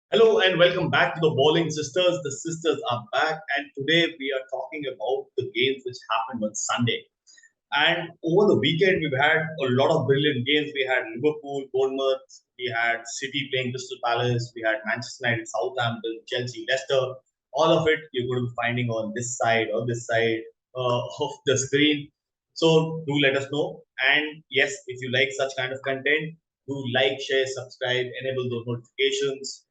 Hello and welcome back to the Bowling Sisters. The sisters are back, and today we are talking about the games which happened on Sunday. And over the weekend, we've had a lot of brilliant games. We had Liverpool, Bournemouth, we had City playing Crystal Palace, we had Manchester United, Southampton, Chelsea, Leicester. All of it you're going to be finding on this side of the screen. So do let us know. And yes, if you like such kind of content, do like, share, subscribe, enable those notifications.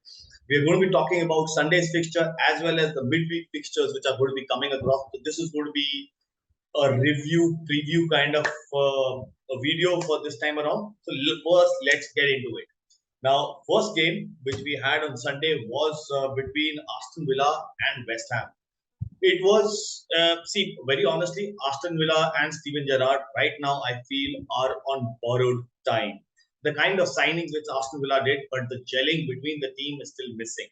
We're going to be talking about Sunday's fixture as well as the midweek fixtures which are going to be coming across. So this is going to be a review preview kind of a video for this time around. So first, let's get into it. Now, first game which we had on Sunday was between Aston Villa and West Ham. It was, see, very honestly, Aston Villa and Steven Gerrard right now I feel are on borrowed time. The kind of signings which Aston Villa did, but the gelling between the team is still missing.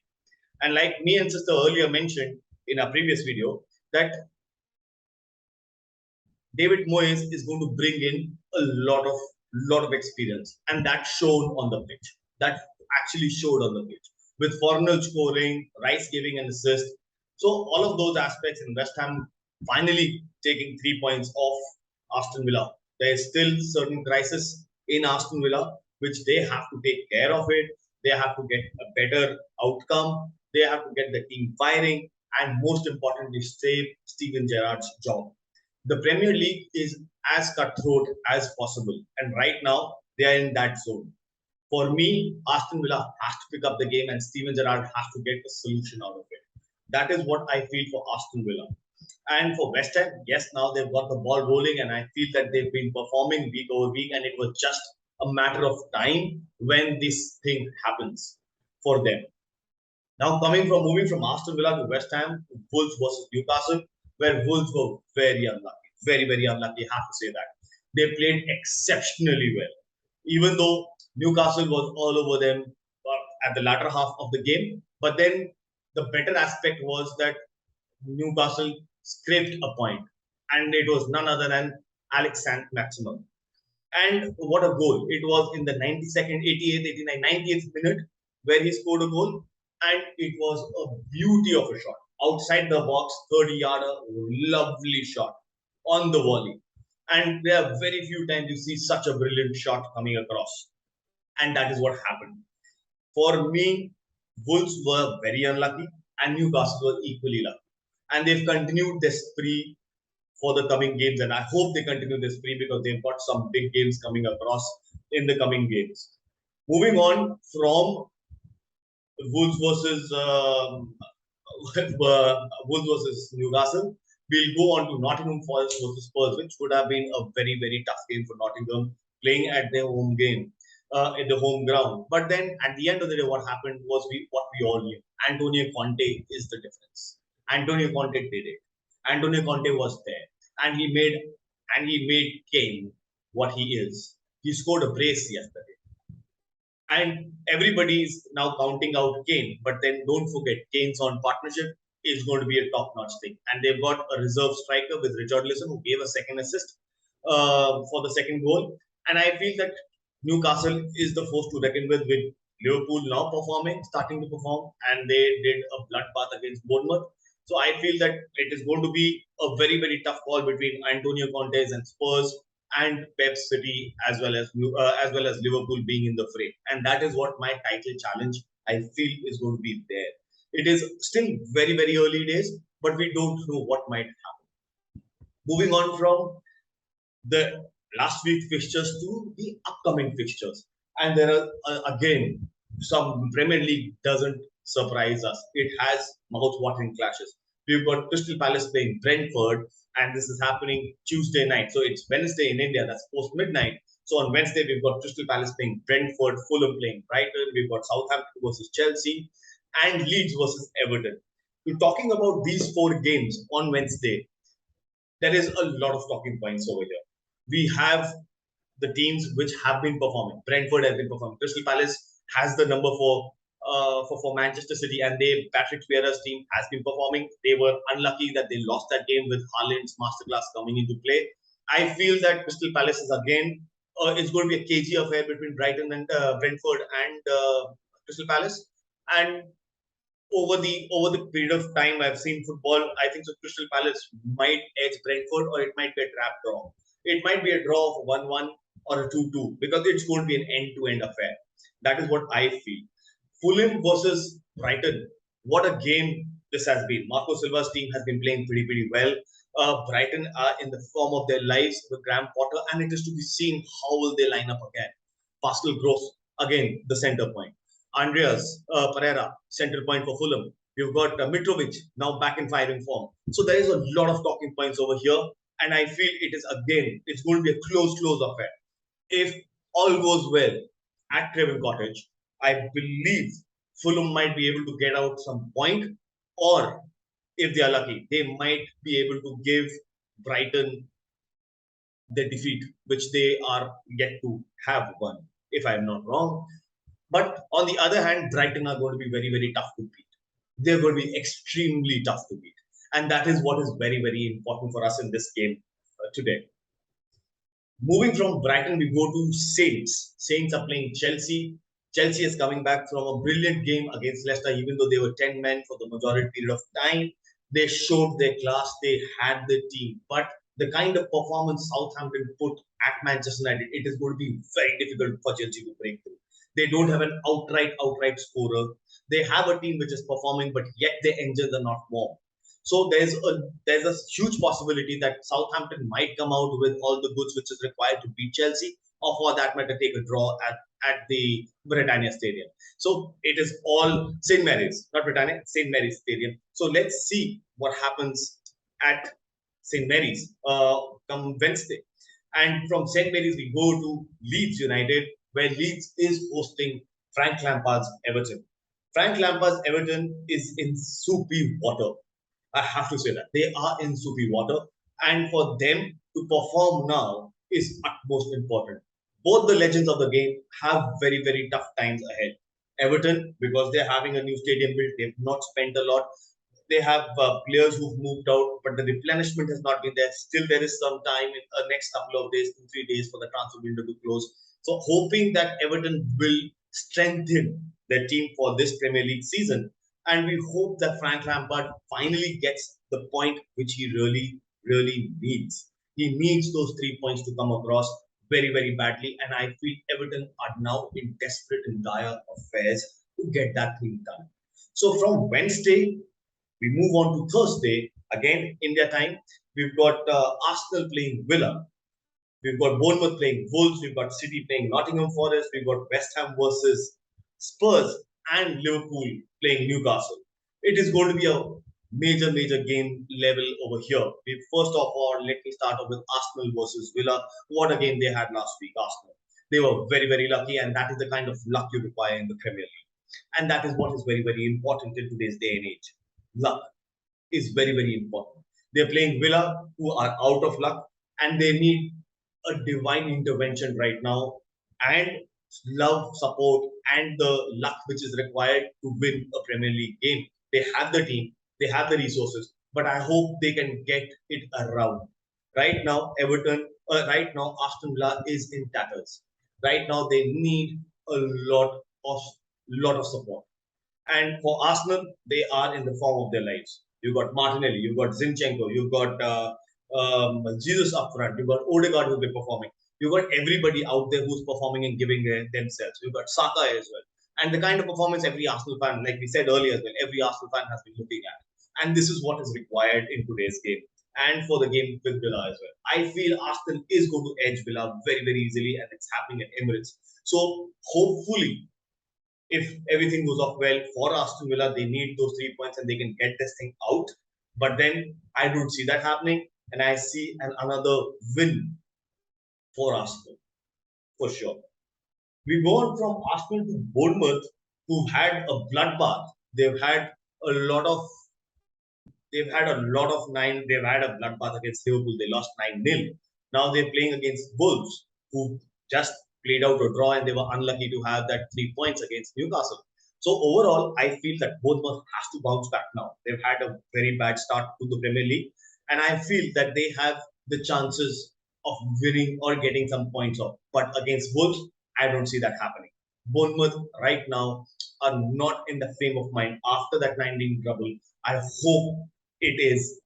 And like me and sister earlier mentioned in our previous video, that David Moyes is going to bring in a lot of experience, and that showed on the pitch. That actually showed on the pitch with Fornal scoring, Rice giving an assist. So all of those aspects in West Ham finally taking 3 points off Aston Villa. There is still certain crisis in Aston Villa which they have to take care of it. They have to get a better outcome. They have to get the team firing, and most importantly, save Steven Gerrard's job. The Premier League is as cutthroat as possible, and right now they are in that zone. For me, Aston Villa has to pick up the game, and Steven Gerrard has to get a solution out of it. That is what I feel for Aston Villa. And for West Ham, yes, now they've got the ball rolling, and I feel that they've been performing week over week, and it was just a matter of time when this thing happens for them. Now, moving from Aston Villa to West Ham, Wolves versus Newcastle, where Wolves were very unlucky, very unlucky. I have to say that they played exceptionally well, even though Newcastle was all over them at the latter half of the game. But then the better aspect was that Newcastle scraped a point, and it was none other than Alex Sant Maximum. And what a goal! It was in the 92nd, 88th, 89th, 90th minute where he scored a goal, and it was a beauty of a shot. Outside the box, 30 yarder, lovely shot on the volley. And there are very few times you see such a brilliant shot coming across. And that is what happened. For me, Wolves were very unlucky, and Newcastle were equally lucky. And they've continued this spree for the coming games. And I hope they continue this spree because they've got some big games coming across in the coming games. Moving on from Wolves versus Wolves versus Newcastle, we'll go on to Nottingham Forest versus Spurs, which would have been a very tough game for Nottingham playing at their home game. In the home ground. But then at the end of the day, what happened was what we all knew. Antonio Conte is the difference. Antonio Conte did it. Antonio Conte was there, and he made Kane what he is. He scored a brace yesterday, and everybody is now counting out Kane. But then don't forget, Kane's on partnership is going to be a top-notch thing, and they've got a reserve striker with Richarlison who gave a second assist for the second goal. And I feel that Newcastle is the force to reckon with Liverpool now starting to perform, and they did a bloodbath against Bournemouth. So I feel that it is going to be a very tough call between Antonio Contes and Spurs and Pep City as well as Liverpool being in the fray, and that is what my title challenge I feel is going to be there. It is still very early days, but we don't know what might happen. Moving on from the last week fixtures to the upcoming fixtures. And there are, again, some Premier League doesn't surprise us. It has mouth-watering clashes. We've got Crystal Palace playing Brentford, and this is happening Tuesday night. So it's Wednesday in India, that's post midnight. So on Wednesday, we've got Crystal Palace playing Brentford, Fulham playing Brighton, we've got Southampton versus Chelsea, and Leeds versus Everton. We're talking about these four games on Wednesday. There is a lot of talking points over here. We have the teams which have been performing. Brentford has been performing. Crystal Palace has the number for Manchester City, and Patrick Vieira's team has been performing. They were unlucky that they lost that game with Haaland's masterclass coming into play. I feel that Crystal Palace is again it's going to be a cagey affair between Brighton and Brentford and Crystal Palace. And over the period of time I've seen football, I think so Crystal Palace might edge Brentford, or it might be a trap draw. It might be a draw of 1-1 or a 2-2 because it's going to be an end-to-end affair. That is what I feel. Fulham versus Brighton. What a game this has been. Marco Silva's team has been playing pretty well. Brighton are in the form of their lives with Graham Potter, and it is to be seen how will they line up again. Pascal Gross, again, the center point. Andreas Pereira, center point for Fulham. You've got Mitrovic now back in firing form. So there is a lot of talking points over here, and I feel it's going to be a close affair. If all goes well at Craven Cottage, I believe Fulham might be able to get out some point, or if they are lucky, they might be able to give Brighton the defeat, which they are yet to have won, if I'm not wrong. But on the other hand, Brighton are going to be very tough to beat. They're going to be extremely tough to beat. And that is what is very important for us in this game today. Moving from Brighton, we go to Saints. Saints are playing Chelsea. Chelsea is coming back from a brilliant game against Leicester, even though they were 10 men for the majority period of time. They showed their class, they had the team. But the kind of performance Southampton put at Manchester United, it is going to be very difficult for Chelsea to break through. They don't have an outright scorer. They have a team which is performing, but yet their engines are not warm. So there's a huge possibility that Southampton might come out with all the goods which is required to beat Chelsea, or for that matter, take a draw at the Britannia Stadium. So it is all St. Mary's, not Britannia, St. Mary's Stadium. So let's see what happens at St. Mary's come Wednesday. And from St. Mary's, we go to Leeds United, where Leeds is hosting Frank Lampard's Everton. Frank Lampard's Everton is in soupy water. I have to say that they are in soupy water, and for them to perform now is utmost important. Both the legends of the game have very tough times ahead. Everton, because they're having a new stadium built, they've not spent a lot. They have players who've moved out, but the replenishment has not been there. Still, there is some time in the next couple of days, 2-3 days, for the transfer window to close. So, hoping that Everton will strengthen their team for this Premier League season, and we hope that Frank Lampard finally gets the point which he really needs. He needs those 3 points to come across very badly, and I feel Everton are now in desperate and dire affairs to get that thing done. So from Wednesday, we move on to Thursday, again India time. We've got Arsenal playing Villa. We've got Bournemouth playing Wolves. We've got City playing Nottingham Forest. We've got West Ham versus Spurs, and Liverpool playing Newcastle. It is going to be a major game level over here. First of all, let me start off with Arsenal versus Villa. What a game they had last week, Arsenal. They were very lucky, and that is the kind of luck you require in the Premier League. And that is what is very important in today's day and age. Luck is very important. They're playing Villa, who are out of luck, and they need a divine intervention right now, and love, support, and the luck which is required to win a Premier League game. They have the team, they have the resources, but I hope they can get it around. Right now, right now, Aston Villa is in tatters. Right now, they need a lot of support. And for Arsenal, they are in the form of their lives. You've got Martinelli, you've got Zinchenko, you've got Jesus up front, you've got Odegaard who's been performing. You've got everybody out there who's performing and giving themselves. You've got Saka as well. And the kind of performance every Arsenal fan, like we said earlier as well, every Arsenal fan has been looking at. And this is what is required in today's game and for the game with Villa as well. I feel Arsenal is going to edge Villa very easily, and it's happening at Emirates. So hopefully, if everything goes off well for Aston Villa, they need those 3 points and they can get this thing out. But then I don't see that happening, and I see another win for Arsenal for sure. We go on from Arsenal to Bournemouth, who had a bloodbath. They've had a lot of They've had a lot of nine. They've had a bloodbath against Liverpool. They lost 9-0. Now they're playing against Wolves, who just played out a draw, and they were unlucky to have that 3 points against Newcastle. So overall, I feel that Bournemouth has to bounce back now. They've had a very bad start to the Premier League, and I feel that they have the chances of winning or getting some points off. But against Wolves, I don't see that happening. Bournemouth right now are not in the frame of mind after that 19 trouble. I hope it is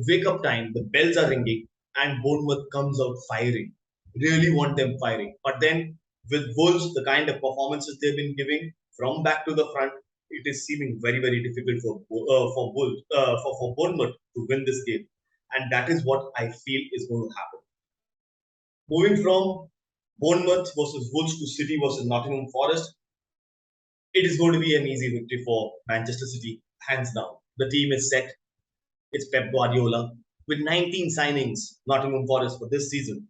wake up time. The bells are ringing and Bournemouth comes out firing. Really want them firing. But then with Wolves, the kind of performances they've been giving from back to the front, it is seeming very, very difficult for Wolves for Bournemouth to win this game, and that is what I feel is going to happen. Moving from Bournemouth versus Wolves to City versus Nottingham Forest, it is going to be an easy victory for Manchester City, hands down. The team is set. It's Pep Guardiola with 19 signings. Nottingham Forest for this season,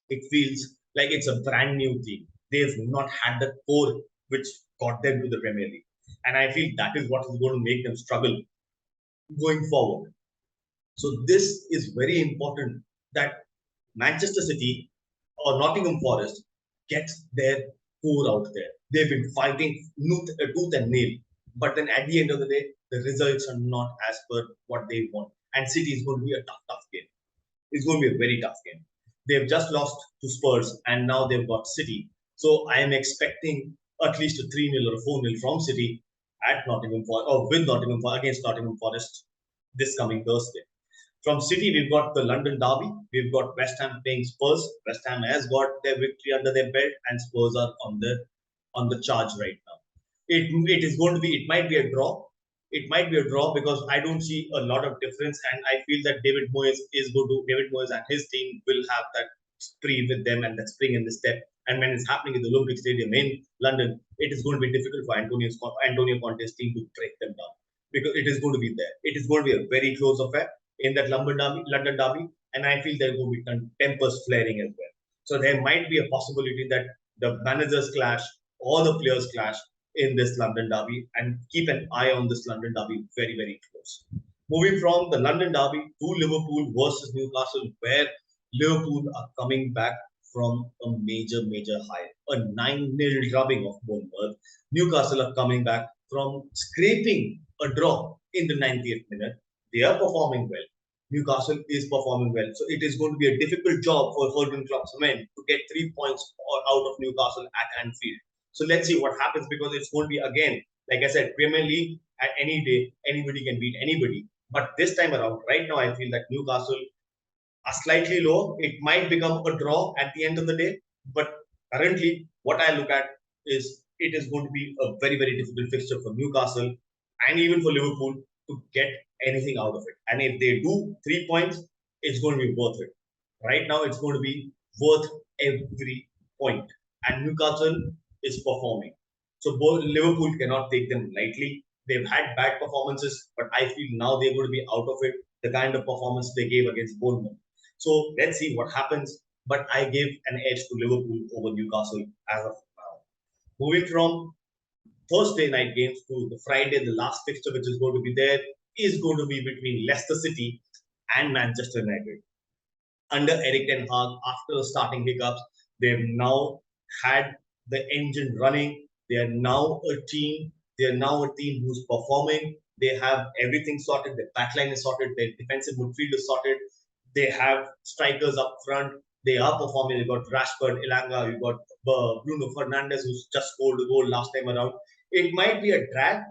it feels like it's a brand new team. They've not had the core which got them to the Premier League. And I feel that is what is going to make them struggle going forward. So this is very important that Manchester City or Nottingham Forest gets their core out there. They've been fighting tooth and nail, but then at the end of the day, the results are not as per what they want. And City is going to be a tough, tough game. It's going to be a very tough game. They've just lost to Spurs and now they've got City. So I am expecting at least a 3-0 or a 4-0 from City at Nottingham Forest or with Nottingham Forest against Nottingham Forest this coming Thursday. From City, we've got the London Derby. We've got West Ham playing Spurs. West Ham has got their victory under their belt, and Spurs are on the charge right now. It is going to be. It might be a draw. It might be a draw because I don't see a lot of difference, and I feel that David Moyes is going to. David Moyes and his team will have that spree with them and that spring in the step. And when it's happening in the Olympic Stadium in London, it is going to be difficult for Antonio Conte's team to break them down because it is going to be there. It is going to be a very close affair in that London Derby, and I feel there will be tempers flaring as well. So there might be a possibility that the managers clash or the players clash in this London Derby, and keep an eye on this London Derby very, very close. Moving from the London Derby to Liverpool versus Newcastle, where Liverpool are coming back from a major, major high, a 9-0 drubbing of Bournemouth. Newcastle are coming back from scraping a draw in the 90th minute. They are performing well. Newcastle is performing well. So it is going to be a difficult job for Jurgen Klopp's men to get 3 points out of Newcastle at Anfield. So let's see what happens because it's going to be, again, like I said, Premier League at any day, anybody can beat anybody. But this time around, right now, I feel that Newcastle are slightly low. It might become a draw at the end of the day. But currently, what I look at is it is going to be a very, very difficult fixture for Newcastle and even for Liverpool to get anything out of it. And if they do 3 points, it's going to be worth it. Right now, it's going to be worth every point. And Newcastle is performing. So both Liverpool cannot take them lightly. They've had bad performances, but I feel now they're going to be out of it. The kind of performance they gave against Bournemouth. So let's see what happens. But I give an edge to Liverpool over Newcastle as of now. Moving from Thursday night games to the Friday, the last fixture which is going to be there is going to be between Leicester City and Manchester United. Under Eric Ten Hag, after the starting hiccups, they've now had the engine running. They are now a team. They are now a team who's performing. They have everything sorted. Their backline is sorted. Their defensive midfield is sorted. They have strikers up front. They are performing. You've got Rashford, Elanga. You've got Bruno Fernandes, who's just scored a goal last time around. It might be a drag.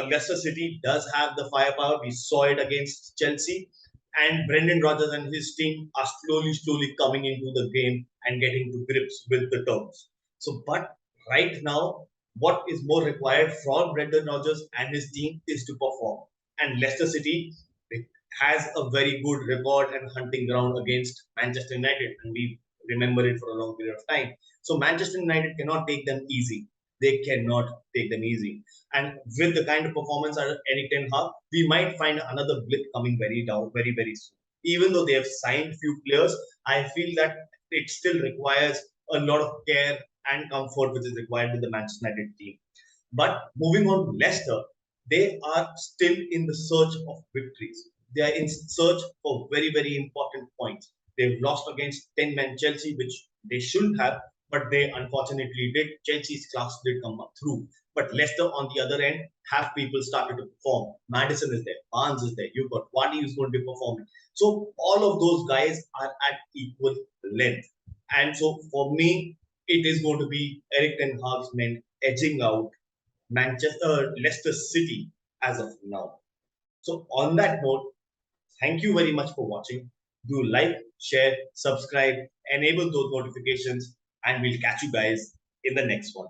Leicester City does have the firepower. We saw it against Chelsea. And Brendan Rodgers and his team are slowly coming into the game and getting to grips with the terms. So, but right now, what is more required from Brendan Rodgers and his team is to perform. And Leicester City has a very good record and hunting ground against Manchester United, and we remember it for a long period of time. So Manchester United cannot take them easy. They cannot take them easy. And with the kind of performance under Eric Ten Hag, we might find another blip coming very down very, very soon. Even though they have signed few players, I feel that it still requires a lot of care and comfort which is required with the Manchester United team. But moving on to Leicester, they are still in the search of victories. They are in search for very, very important points. They've lost against 10-man Chelsea, which they shouldn't have, but they unfortunately did. Chelsea's class did come up through. But Leicester, on the other end, have people started to perform. Madison is there, Barnes is there, you've got Vardy who's going to be performing. So all of those guys are at equal length. And so for me, it is going to be Eric Ten Hag's men edging out Leicester City as of now. So on that note, thank you very much for watching. Do like, share, subscribe, enable those notifications, and we'll catch you guys in the next one.